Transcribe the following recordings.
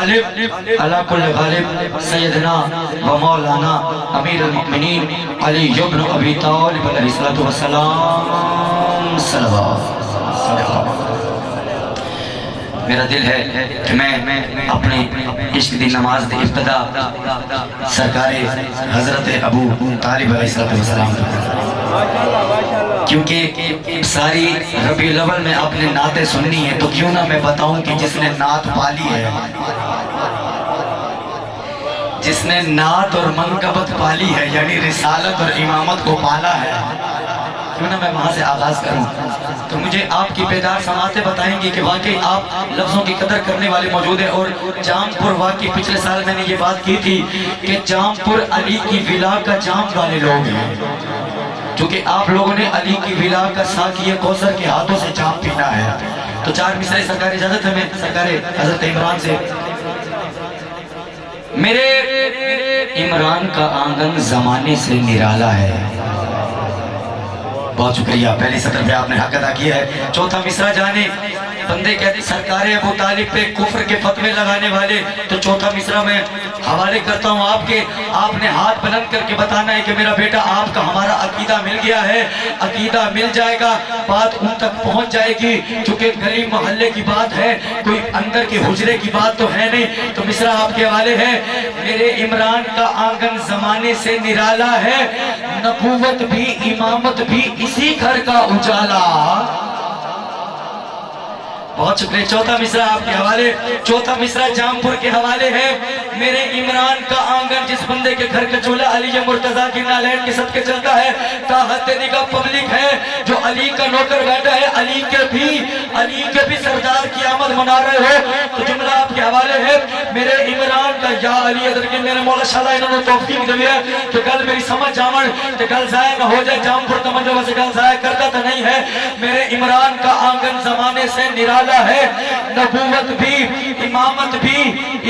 غالب علی کل غالب سیدنا و مولانا امیر المؤمنین علی ابن ابی طالب علیہ السلام صلوات۔ میرا دل ہے کہ میں اپنے عشق دی نماز دی ابتدا سرکار حضرت ابو طالب علیہ السلام کیونکہ ساری ربیع الاول میں آپ نے نعتیں سننی ہے، تو کیوں نہ میں بتاؤں کہ جس نے نعت پالی ہے، جس نے نعت اور منقبت پالی ہے، یعنی رسالت اور امامت کو پالا ہے، کیوں نہ میں وہاں سے آغاز کروں۔ تو مجھے آپ کی بیدار سماعتیں بتائیں گی کہ واقعی آپ لفظوں کی قدر کرنے والے موجود ہیں، اور جام پور واقعی پچھلے سال میں نے یہ بات کی تھی کہ جام پور علی کی ولا کا جام والے لوگ ہیں، کیونکہ آپ لوگوں نے علی کی ولا کا ساقی کوثر کے ہاتھوں سے جام پینا ہے۔ تو 4 مصرعے سرکار اجازت ہے میں سرکار حضرت عمران سے۔ میرے عمران کا آنگن زمانے سے نرالا ہے۔ بہت شکریہ، پہلی سطر پہ آپ نے حق ادا کیا ہے۔ چوتھا مصرع جانے بندے کہتے سرکار ابو طالب پہ کفر کے فتوے لگانے والے، تو چوتھا مصرع میں حوالے کرتا ہوں آپ کے، آپ نے ہاتھ بلند کر کے بتانا ہے کہ میرا بیٹا آپ کا ہمارا عقیدہ مل گیا ہے، عقیدہ مل جائے گا، بات ان تک پہنچ جائے گی، چونکہ گلی محلے کی بات ہے، کوئی اندر کے حجرے کی بات تو ہے نہیں۔ تو مصرع آپ کے حوالے ہے، میرے عمران کا آنگن زمانے سے نرالا ہے، نبوت بھی امامت بھی اسی گھر کا اجالا۔ بہت شکریہ۔ چوتھا مصرع آپ کے حوالے، چوتھا مصرع جام پور کے حوالے ہے، میرے عمران کا آنگن جس بندے کے گھر کا چولہا علی مرتضیٰ کی نالین کے صدقے چلتا ہے، تاحت نگاہ پبلک ہے، جو علی کا نوکر بیٹھا ہے، علی کے بھی سردار کی آمد منا رہے ہو، تو جملہ آپ کے حوالے ہے، میرے عمران کا یا علی ادھر کے میرے مولا شاہ انہوں نے توفیق دی ہے کہ گل میری سمجھ جامن کہ گل ضائع نہ ہو جائے، جام پور تمجھو سے گل ضائع کرتا تو نہیں ہے۔ میرے عمران کا آنگن زمانے سے نرالا ہے، نبوت بھی امامت بھی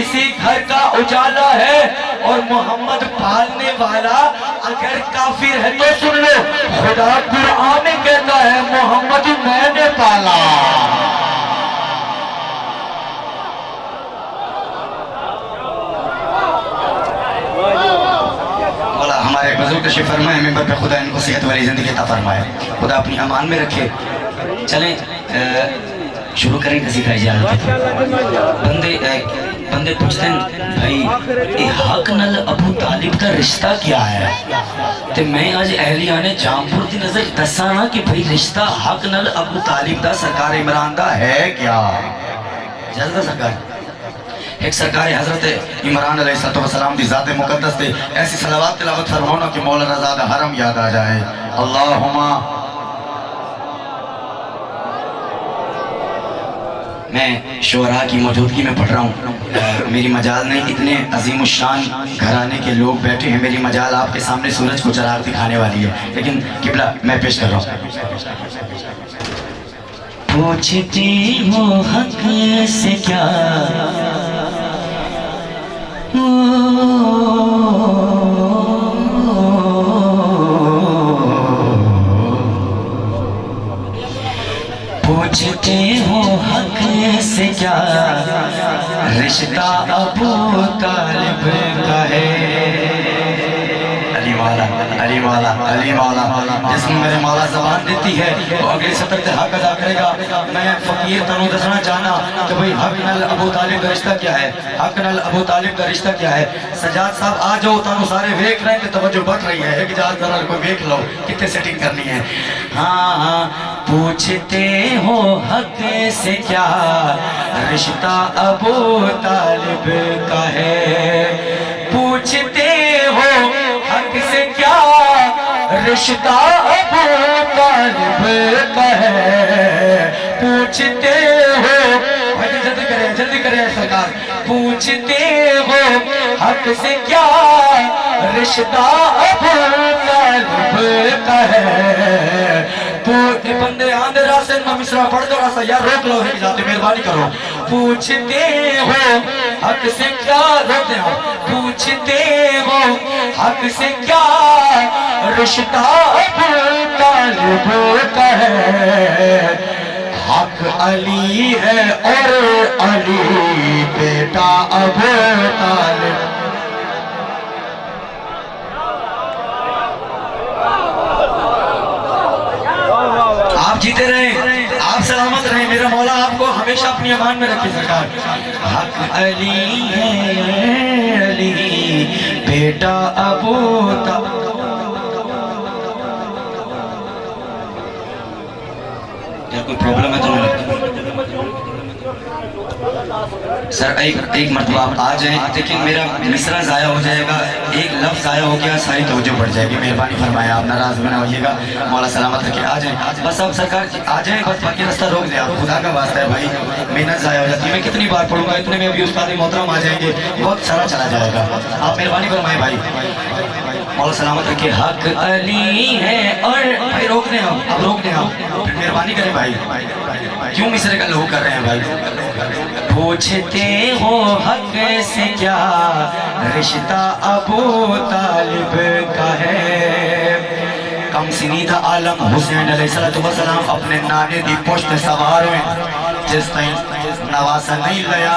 اسی گھر کا اجالا ہے، اور محمد پالنے والا اگر کافر ہے تو سن لو، خدا قرآن میں کہتا ہے محمد میں نے پالا۔ مولا ہمارے بزرگ تشریف فرمائے، ممبر پہ خدا ان کو صحت والی زندگی عطا فرمائے، خدا اپنی امان میں رکھے۔ چلیں شروع کریں کسی کا اجازت ہے۔ بندے پوچھتے ہیں بھائی اے حق نل ابو طالب کا رشتہ کیا ہے، تو میں آج اہلیان جام پور دی نظر دسانا کہ بھائی رشتہ حق نل ابو طالب دا سرکار عمران دا ہے کیا؟ اجازت ہے سرکار؟ ایک سرکار حضرت عمران علیہ السلام دی ذات مقدس دے ایسی صلوات تلاوت فرماؤنا کہ مولا رضا دا حرم یاد آ جائے۔ اللہم میں شعراء کی موجودگی میں پڑھ رہا ہوں، میری مجال نہیں، اتنے عظیم الشان گھرانے کے لوگ بیٹھے ہیں، میری مجال آپ کے سامنے سورج کو چراغ دکھانے والی ہے، لیکن قبلہ میں پیش کر رہا ہوں۔ پوچھتی ہو حق سے کیا پوچھتے ہو حق سے کیا رشتہ ابو طالب کا ہے۔ علی مولا جس میں میرے مولا زبان دیتی ہے وہ اگلی سطر سے حق ادا کرے گا۔ میں فقیر تنو دسنا چاہنا کہ بھئی حق نل ابو طالب کا رشتہ کیا ہے، حق نل ابو طالب کا رشتہ کیا ہے۔ سجاد صاحب آ جاؤ، تنو سارے ویک رہے ہیں، توجہ بڑھ رہی ہے، ایک جہاز کرنا کوئی ویک لو کتنے سیٹنگ کرنی ہے۔ ہاں پوچھتے ہو حق سے کیا رشتہ ابو طالب کا ہے، پوچھتے ہو حق سے کیا رشتہ ابو طالب کا ہے، پوچھتے ہو جلدی کریں سرکار، پوچھتے ہو حق سے کیا رشتہ ابو طالب کا ہے۔ بندے آندے راستے میں مصرع پڑھ دو راستا یار روک لو ہے جاتے مہربانی کرو۔ پوچھتے ہو حق سے کیا روکتے ہو، پوچھتے ہو حق سے کیا رشتہ ابو طالب کا ہے، حق علی ہے اور علی بیٹا ابو طالب. آپ جیتے رہیں، آپ سلامت رہیں، میرا مولا آپ کو ہمیشہ اپنی امان میں رکھے سرکار. حق علی ہے علی بیٹا ابو طالب. کوئی پرابلم ہے تو سر ایک مرتبہ آپ آ جائیں، لیکن میرا مصرع ضائع ہو جائے گا، ایک لفظ ضائع ہو گیا ساری توجہ بڑھ جائے گی. مہربانی فرمایا، آپ ناراض بھی نہ ہوئیے گا، مولا سلامت رکھے. آ جائیں بس، آپ سرکار آ جائیں بس، باقی راستہ روک دیں. آپ خدا کا واسطہ ہے بھائی، محنت ضائع ہو جاتی ہے. میں کتنی بار پڑھوں گا، اتنے میں ابھی استاد محترم آ جائیں گے، وقت سارا چلا جائے گا. آپ مہربانی فرمائیں بھائی، مولا سلامت رکھے. حق علی ہے اور بھائی روک دیں، آپ روک دیں، آپ مہربانی کریں بھائی. کیوں مصرے کا لوگ کر رہے ہیں بھائی؟ پوچھتے ہو حق سے کیا رشتہ ابو طالب کا ہے. کم سنی تھا عالم حسین علیہ السلام اپنے نانے دی پشت سوار ہوئے، جس تائیں نواسا نہیں لیا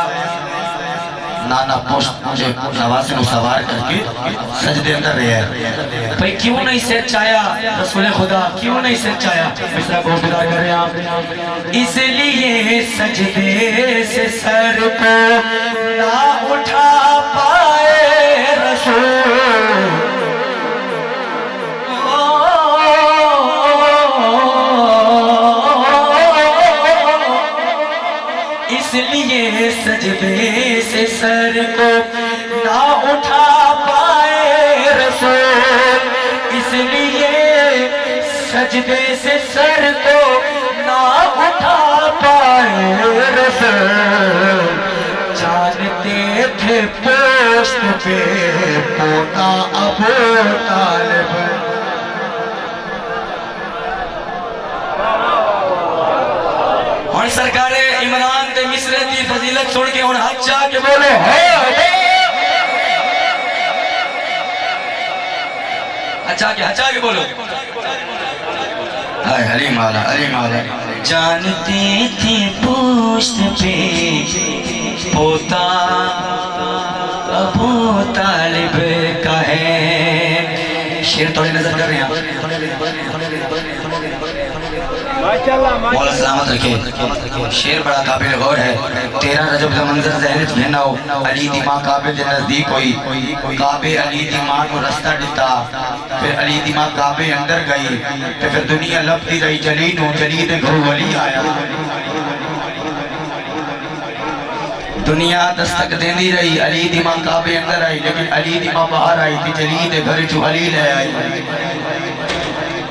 نانا پشت مجھے نواسے نو سوار کر کے سجدے اندر رہے ہیں. بھئی کیوں نہیں سر چایا رسول خدا، کیوں نہیں سر چایا؟ مصرع کو بیدار کر رہے ہیں آپ. اس لیے سجدے سے سر کو نہ اٹھا پائے رسول، اس لیے سجدے سے سر کو نہ اٹھا پائے رسول، اس لیے سجدے سے سر کو نہ اٹھا پائے رسول. جانتے تھے پوست پہ پوتا ابو طالب. اور سرکار عمران تے مصرے دی فضیلت سن کے اور ہاتھ چاہ کے بولے اچھا کے بولو علی مولا علی مولا. جانتے تھے پوشت پہ پوتا ابو طالب کا ہے. شیر تھوڑی نظر کر رہے ہیں مولا سلامت رکھے. شیر بڑا قابل غور ہے. 13 رجب دا منظر ذہنت بھینا ہو، علی دی ماں کعبے دے نزدیک ہوئی، کعبے علی دی ماں کو رستہ دیتا، پھر علی دی ماں کعبے اندر گئی، پھر دنیا لبتی رہی جلی نو، جلی دے گھر ولی آیا. دنیا دستک دین دی رہی، علی دی ماں کعبے اندر آئی، لیکن علی دی ماں باہر آئی تھی، جلی دے گھر جو علی لے آئی.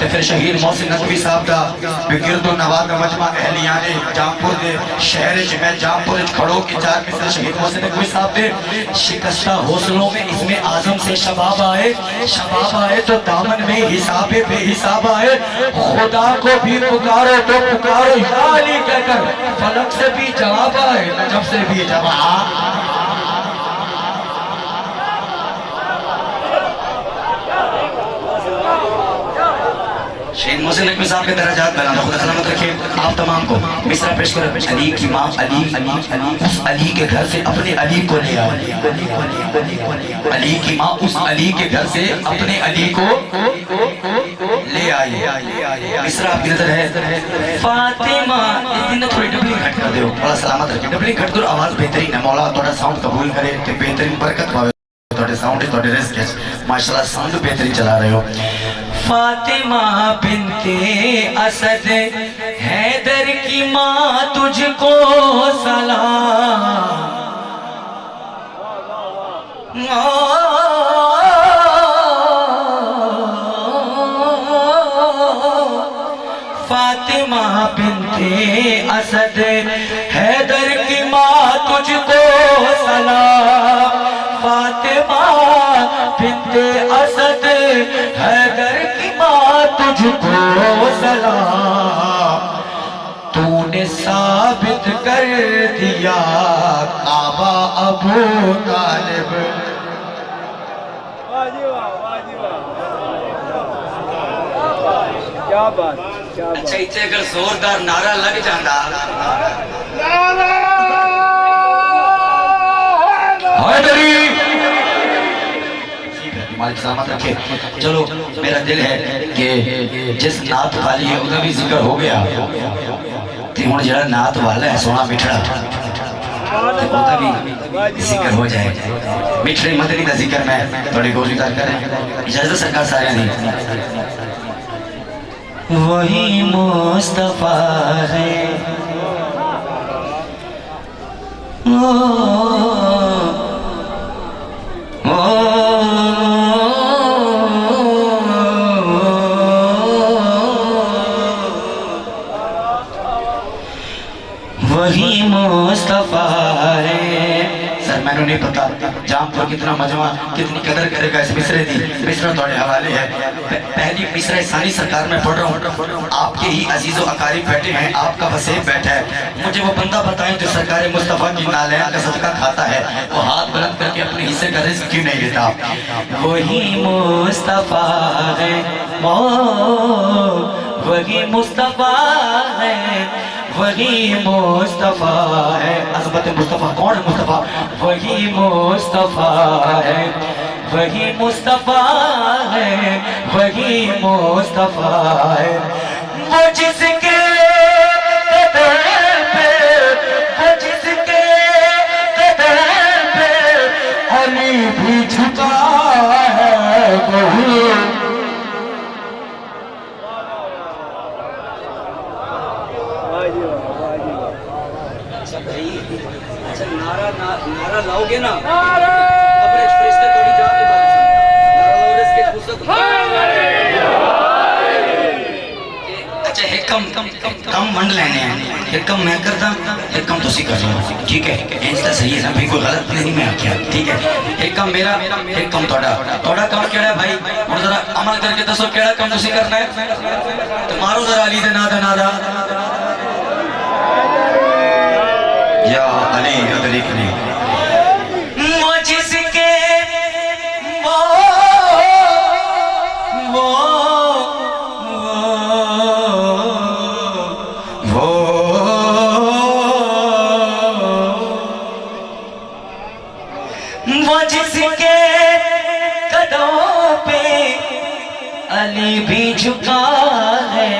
پھر شہید محسن ندوی صاحب دا بگرد و نواز مجمع اہلیانے جامپور دے شہر میں جامپور کھڑو کی چار مثل شہید محسن ندوی صاحب دے شکستہ حوصلوں میں اس میں اعظم سے شباب آئے تو دامن میں حساب بے حساب آئے. خدا کو بھی پکارو تو پکارو یا علی کہہ کر، فلک سے بھی جواب آئے، نجف سے بھی جواب. شہید محسن ندوی صاحب کے درجات بنا خدا سلامت رکھے. آپ تمام کو مصرع پیش کر. علی کی ماں اس علی کے گھر سے اپنے علی کو لے آئی. علی کی ماں اس علی کے گھر سے اپنے علی کو لے آئی. مصرع آپ کی نظر ہے. فاطمہ اتنا تھوڑی ڈبلی گھٹ کر دیو، مولا سلامت رکھے. ڈبلی گھٹ کرو، آواز بہترین ہے، مولا توڑا ساؤنڈ قبول کرے تے بہترین برکت پاوے. توڑے ساؤنڈ توڑے رزق ہے، ماشاءاللہ ساؤنڈ بہترین چلا رہے ہو. فاطمہ بنت اسد حیدر کی ماں تجھ کو سلام. فاطمہ بنت اسد حیدر کی ماں تجھ کو سلام. فاطمہ بنت اسد حیدر کی ماں تجھ کو سلام. تو نے ثابت کر دیا کعبہ ابو طالب. کیا بات اچھا اتنے اگر زوردار نعرہ لگ جانا مالک سلامت رکھے. چلو میرا دل ہے کہ جس نعت والی ہے انہوں بھی ذکر ہو گیا تے ہن جڑا نعت والا ہے سونا مٹھڑا تے انہوں بھی ذکر ہو جائے. مٹھڑے مدنی دا ذکر میں تھوڑی گوشی کر کریں. اجازت سرکار سارے نہیں. وہی مصطفیٰ ہے وہی مصطفیٰ ہے. سر میں نے نہیں پتا جام پر کتنا مجمع کتنی قدر کرے گا اس مصرے دی. مصرہ توڑے حوالے ہے. پہلی مصرہ ثانی سرکار میں پڑھ رہا ہوں. آپ کے ہی عزیز و اقارب بیٹھے ہیں, آپ کا وسیب بیٹھا ہے. مجھے وہ بندہ بتائیں جو سرکار مصطفیٰ کی نالین کا صدقہ کھاتا ہے, وہ ہاتھ بلند کر کے اپنے حصے کا رزق کیوں نہیں لیتا. وہی مصطفیٰ ہے, وہی مصطفیٰ ہے, وہی مصطفیٰ ہے. عظمت مصطفیٰ کون ہے مصطفیٰ؟ وہی مصطفیٰ ہے, وہی مصطفیٰ ہے, وہی مصطفیٰ ہے. وہ جس کے قدم پہ, وہ جس کے قدم پہ علی بھی جھکا ہے, وہی نعرہ لاؤ گے نا قبر فرشتے توڑی جا کے نعرہ لاؤ رس کے خصوصت. اچھا حکم منڈ لینے ہیں. حکم میں کرتا حکم تو سی کر لوں. ٹھیک ہے ایسا صحیح ہے نا بھی کوئی غلط نہیں میں آکیا. ٹھیک ہے حکم میرا حکم توڑا کام کیڑا ہے بھائی. اور ذرا عمل کر کے دسو کیڑا کام تو سی کرنا ہے. تمہارو ذرا علی دے نادا یا علی ادرکنی. مجھس کے وہ جس کے قدموں پہ علی بھی جھکا ہے,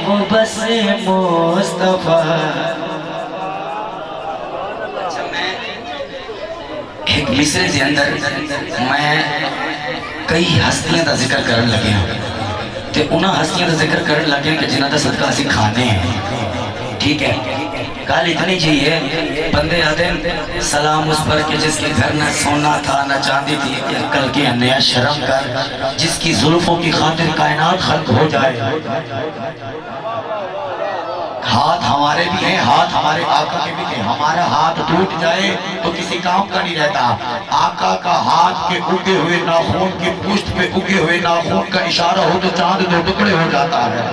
وہ بس مصطفیٰ. ایک مصرے کے اندر میں کئی ہستیاں دا ذکر کرن لگے ہیں تے انہاں ہستیاں دا ذکر کرن لگے ہیں کہ جنہاں دا صدقہ اسی کھانے ہیں. ٹھیک ہے کال اتنی چاہیے بندے آتے ہیں سلام اس پر کہ جس کے گھر نہ سونا تھا نہ چاندی تھی, کل کے انیا شرم کر جس کی زلفوں کی خاطر کائنات خلق ہو جائے. ہاتھ ہمارے بھی ہیں, ہاتھ ہمارے آقا کے بھی تھے. ہمارا ہاتھ ٹوٹ جائے تو کسی کام کا نہیں رہتا. آقا کا ہاتھ کے اگے ہوئے ناخون کی پشت پہ اگے ہوئے ناخون کا اشارہ ہو تو چاند دو ٹکڑے ہو جاتا ہے.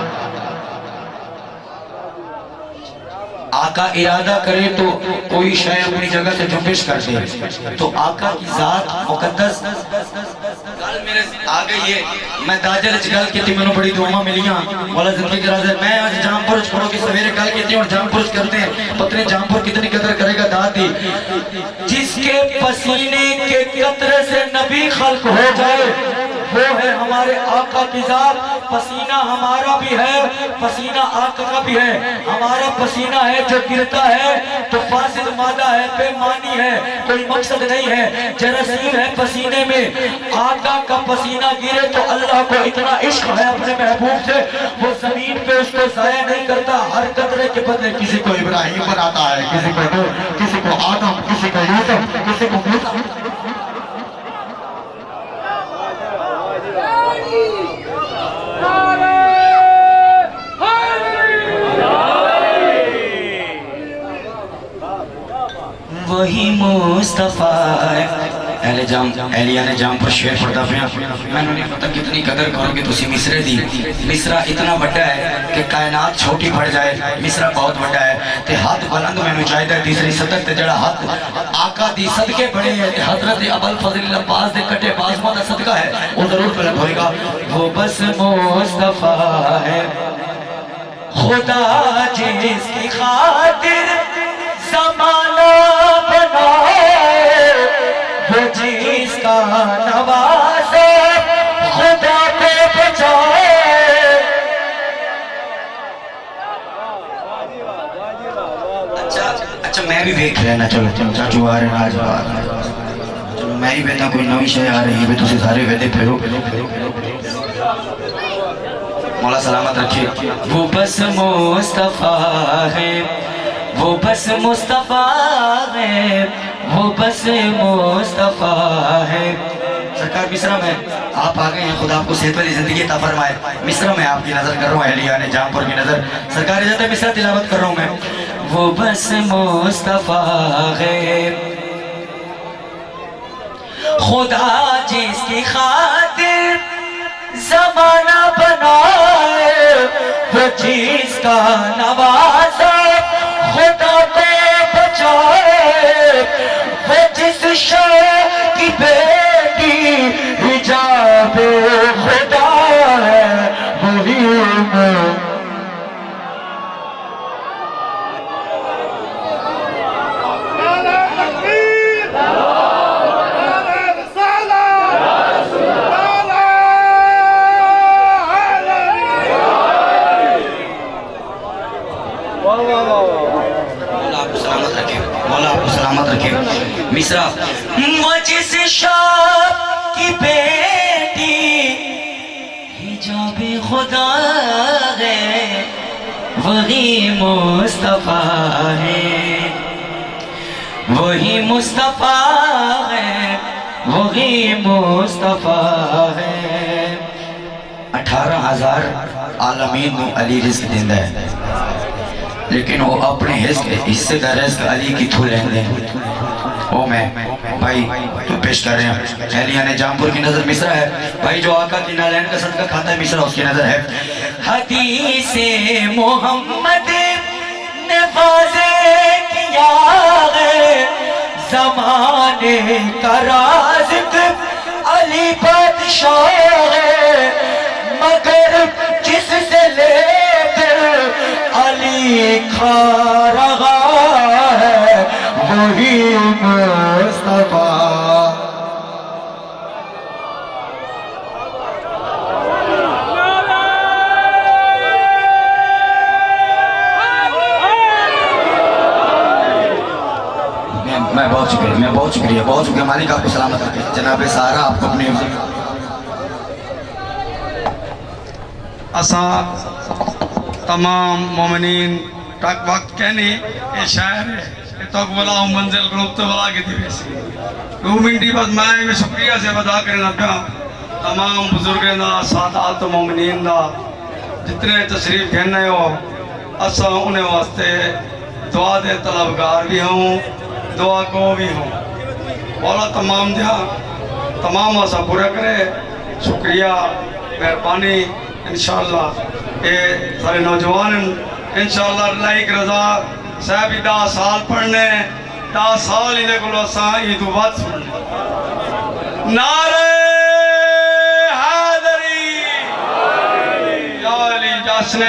آقا ارادہ کرے تو کوئی شے اپنی جگہ سے جنبش کر دے. تو آقا کی ذات مقدس گل میرے آ گئی ہے. میں داجر گل کی تھی, میں نے بڑی دعا ملیاں مولا زندگی راز ہے. میں آج جام پرش پڑھو کہ سویرے گل کی تھی اور جام پرش کرتے ہیں. پتنے جام پر کتنی قدر کرے گا داد دی. جس کے پسینے کے قطرے سے نبی خلق ہو جائے وہ ہے ہمارے آقا کی ذات. پسینہ ہمارا بھی ہے, پسینہ آقا کا بھی ہے. ہمارا پسینہ ہے جو گرتا ہے تو فاسد مادہ ہے, بے معنی ہے, کوئی مقصد نہیں ہے. جراثیم ہے پسینے میں. آقا کا پسینہ گرے تو اللہ کو اتنا عشق ہے اپنے محبوب سے, وہ زمین پہ اس کو ضائع نہیں کرتا. ہر قطرے کے بدلے کسی کو ابراہیم بناتا ہے, کسی کو نوح, کسی کو آدم, کسی کو یوسف, کسی کو موسیٰ. وہی مصطفیٰ ہے. اہلیہ نے جام پر شعر پڑھتا پیا. میں نے نہیں پتا کتنی قدر کرو گے تسی مصرے دی. مصرہ اتنا بڑا ہے کہ کائنات چھوٹی پڑ جائے. مصرہ بہت بڑا ہے تے ہاتھ بلند میں نے چاہیے تیسری صدق تے جڑا ہاتھ آقا دی صدقے بڑے ہیں. حضرت ابوالفضل عباس دے کٹے بازموں دا صدقہ ہے, وہ ضرور بلند ہوئے گا. وہ بس مصطفیٰ ہے, خدا جس کی خاطر زمانہ بنائے وہ جس کا نوازے خدا کو بچائے. اچھا میں بھی دیکھ لینا. چلو چاچو آ رہے ہیں آج. چلو میں ہی بیٹا کوئی نوی شے آ رہی ہے تو سارے ویدے پھیرو. مولا سلامت رکھے. وہ بس مصطفیٰ ہے وہ بس مصطفیٰ ہے وہ بس مصطفیٰ ہے. سرکار مصرع میں آپ آ گئے ہیں. خدا آپ کو صحت والی زندگی عطا فرمائے. مصرع میں آپ کی نظر کر رہا ہوں اہلیان جام پور کی نظر. سرکار اجازت ہے مصرع تلاوت کر رہا ہوں میں. وہ بس مصطفیٰ ہے خدا جس کی خاطر زمانہ بنائے وہ جس کا نوازا خدا کو بچائے. وہ جس شے کی بیٹی حجاب خدا ہے وہی مصرع. وہ جس شاہ کی بیٹی حجاب خدا ہے وہی مصطفیٰ ہے وہی مصطفیٰ ہے وہی مصطفیٰ ہے. 18,000 عالمین نو علی رزق دیندہ ہے لیکن وہ اپنے حصے دا رزق علی کی تھو لیں دیں. وہ میں بھائی تو پیش کر رہے ہیں اہلیان جام پور کی نظر مصرع ہے. بھائی جو آقا کی نالین کا صدقہ کھاتا ہے مصرع اس کی نظر ہے. حدیث محمد نے واضح کیا ہے زمانے کا رازق علی بادشاہ ہے مگر جس سے لے کر علی کھا رہا ہے وہی مصطفیٰ. میں بہت شکریہ مالک آپ کو سلامت رکھے. جناب سارا آپ کو اپنے اساں تمام مومنین تک وقت کہنی یہ شاعر ہے تو بلا منزل روپ تو بلا کی تھی ویسی 2 منٹی بس میں شکریہ سے بدا کرنا پیا تمام بزرگیں دا سادات مومنین دا جتنے تشریف کہنے ہو اساں انہیں واسطے دعا دے طلبگار بھی ہوں دعا کو بھی ہوں. مولا تمام دیا تمام اسا پورا کرے. شکریہ مہربانی. انشاءاللہ یہ سارے نوجوان انشاءاللہ لائک رضا صاحب 10 سال پڑھنے 10 سال ہی کو اساں عید وقت سننے. نعرہ حیدری یا علی جشن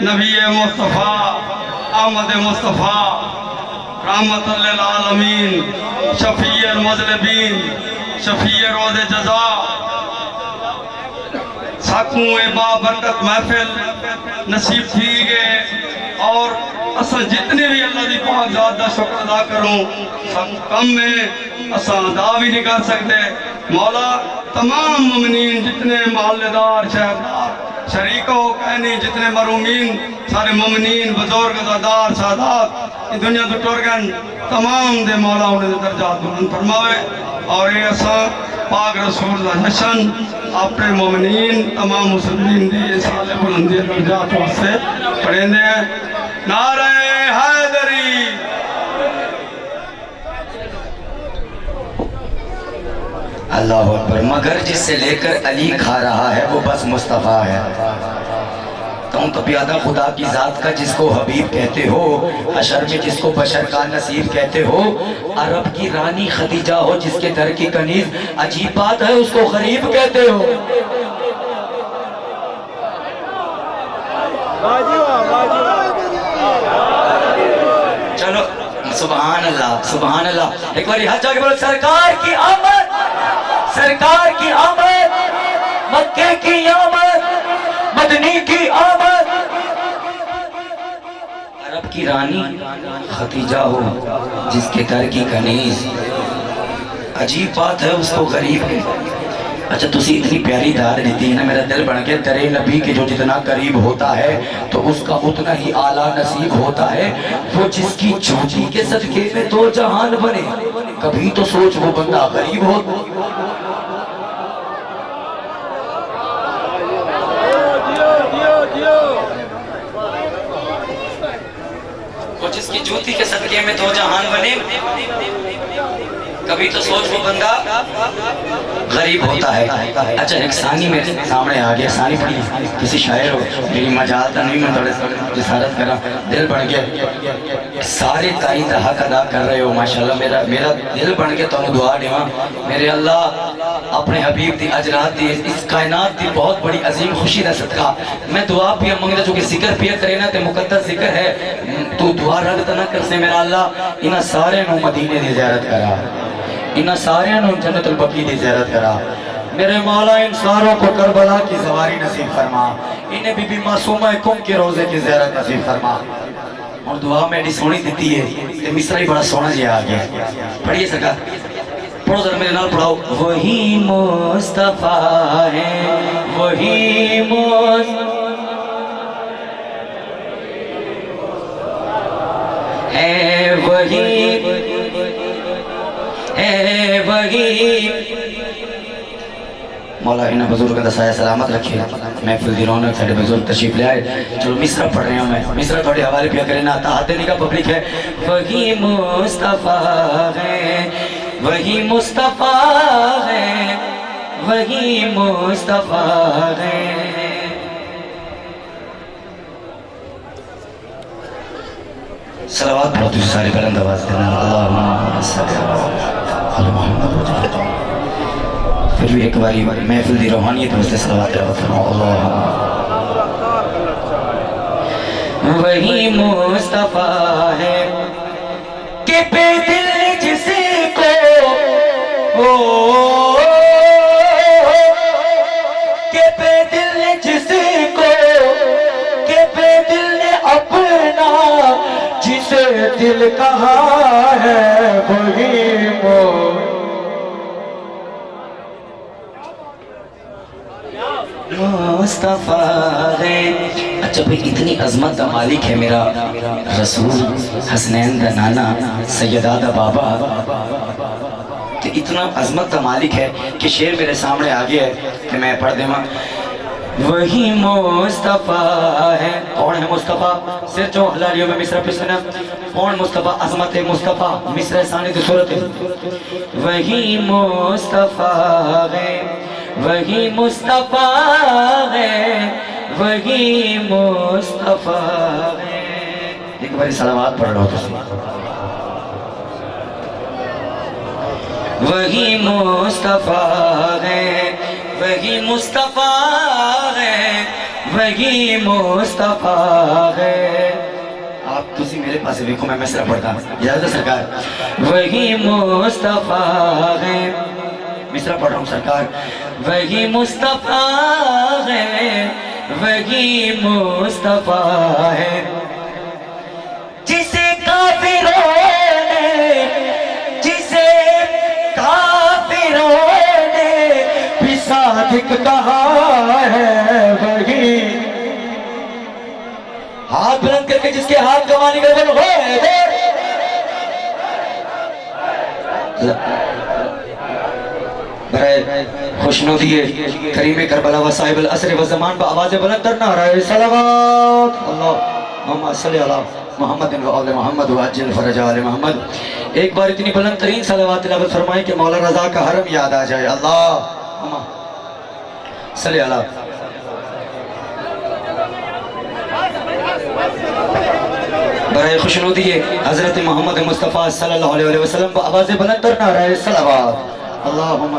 نبی مصطفیٰ احمد مصطفیٰ رحمت للعالمین شفیع المذنبین شفیع روز جزا. ساکھوں بابرکت محفل نصیب تھی گئے اور اساں جتنے بھی اللہ دی پاک ذات دا شکر ادا کروں سب کم میں اساں ادا بھی نہیں کر سکتے. مولا تمام مومنین جتنے محلے دار شہردار شریکوں کہنی جتنے مرومین سارے مومنین بزرگ زادار سادات ان دنیا تو ٹورگن تمام دے مولا انہیں درجات بلند فرماوے. اور یہ اساں پاک رسول اللہ جشن اپنے مومنین تمام مسلمین دی سالے بلندی درجات واسطے پڑھیں دے ہیں. نعرہ حیدری. اللہ اکبر. مگر جس سے لے کر علی کھا رہا ہے وہ بس مصطفیٰ ہے. تم تو پیادہ خدا کی ذات کا جس کو حبیب کہتے ہو حشر میں جس کو بشر کا نصیب کہتے ہو عرب کی رانی خدیجہ ہو جس کے در کی کنیز عجیب بات ہے اس کو غریب کہتے ہو. چلو سبحان اللہ سبحان اللہ. ایک بار ہاتھ جا کے بولو سرکار کی آمد، سرکار کی آمد، مکے کی آمد، مدنی کی آمد. عرب کی رانی ختیجہ ہو جس کے در کی کنیز. عجیب بات ہے اس کو غریب ہے. اچھا تسی اتنی پیاری دار دیتی ہے نا، میرا دل بن کے درے نبی کے جو جتنا قریب ہوتا ہے تو اس کا اتنا ہی اعلیٰ نصیب ہوتا ہے. وہ جس کی چھوٹی کے صدقے میں دو جہان بنے. کبھی تو سوچ وہ بندہ غریب ہو. وہ جس کی جوتی کے صدقے میں دو جہان بنے، کبھی تو سوچ وہ بندہ غریب ہوتا ہے. اچھا ایک ثانی میرے سامنے آ گیا. ثانی پڑھی کسی شاعر ہو میری مجال تنوی میں تھوڑے جسارت کرا. دل بن کے سارے تائید حق ادا کر رہے ہو ماشاءاللہ. میرا دل بن کے تو دعا دیواں میرے اللہ اپنے حبیب دی اجرات دی اس کائنات دی بہت بڑی عظیم خوشی دا صدقہ میں دعا پیا منگتا چونکہ ذکر پیا کرے نا تے مقدس ذکر ہے. تو دعا رد نہ کر سے میرا اللہ انہاں سارے نو مدینے دی زیارت کرا، انہاں سارے نو جنت البقیع دی زیارت کرا. میرے مولا ان ساروں کو کربلا کی سواری نصیب فرما، انہیں بی بی معصومہ کم کے روزے کی زیارت نصیب فرما. اور دعا میں ایڈی سونی دیتی ہے کہ مصرہ ہی بڑا سونا جی آ گیا. پڑھیے سکا پڑھو ذرا میرے نال پڑھاؤ. وہی مصطفیٰ ہے، وہی مصطفیٰ ہے، وہی ہے، وہی. مولا انہاں بزرگوں کا سایہ سلامت رکھے. محفل دی رونق ساڈے بزرگ تشریف لے آئے. چلو مصرع پڑھ رہے ہوں میں. مصرع تھوڑے حوالے پیا کرے نا تاہتے نہیں کا پبلک ہے. وہی مصطفیٰ ہے، وہی مصطفیٰ ہے، وہی مصطفیٰ ہے. صلوات پڑھو تجھے سارے بلند آواز دینا. اللہم صلی علی محمد. پھر بھی ایک باری محفل دی روحانیت میں سے صلوات فرماؤ. وہی مصطفیٰ ہے کہ بے دل جس کو کہ بے دل جس کو کہ بے دل نے اپنا جسے دل کہا ہے وہی مصطفیٰ ہے. اچھا بھئی اتنی عظمت دا مالک ہے میرا رسول حسنین دا نانا سیدہ دا بابا. تو اتنا عظمت دا مالک ہے کہ شعر میرے سامنے آگیا ہے کہ میں پڑھ دے ماں. وہی مصطفیٰ ہے. کون ہے مصطفیٰ؟ صرف جو حلالیوں میں مصرع پسنا. کون مصطفیٰ؟ عظمت مصطفیٰ. مصرع ثانی دی صورت ہے. وہی مصطفیٰ ہے، وہی مصطفیٰ ہے، وہی مصطفیٰ ہے. ایک باری صلوات پڑھ رہا ہو تسی. وہی مصطفیٰ ہے، وہی مصطفیٰ ہے، وہی مصطفیٰ ہے. آپ تسی میرے پاس دیکھو میں مصرع پڑھتا ہوں. اجازت ہے سرکار. وہی مصطفیٰ ہے. مصرع پڑھ رہا ہوں سرکار. وہی مصطفیٰ ہے، وہی مصطفیٰ ہے. جسے کافروں نے، جسے کافروں نے بھی صادق کہا ہے وہی. ہاتھ بلند کر کے جس کے ہاتھ کمانے کا بل ہوئے برائے خوشنودی کریم کربلا و صاحب العصر و زمان با آواز بلند کرنا رہے. صلوات اللہم صلی علی محمد و آل محمد و عجل فرج آل محمد. ایک بار اتنی بلند ترین صلوات تلاوت فرمائیں کہ مولا رضا کا حرم یاد آ جائے. اللہم صلی علی. برائے خوشنودی حضرت محمد مصطفیٰ صلی اللہ علیہ وسلم با آواز بلند کرنا رہے. صلوات اللہم.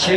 6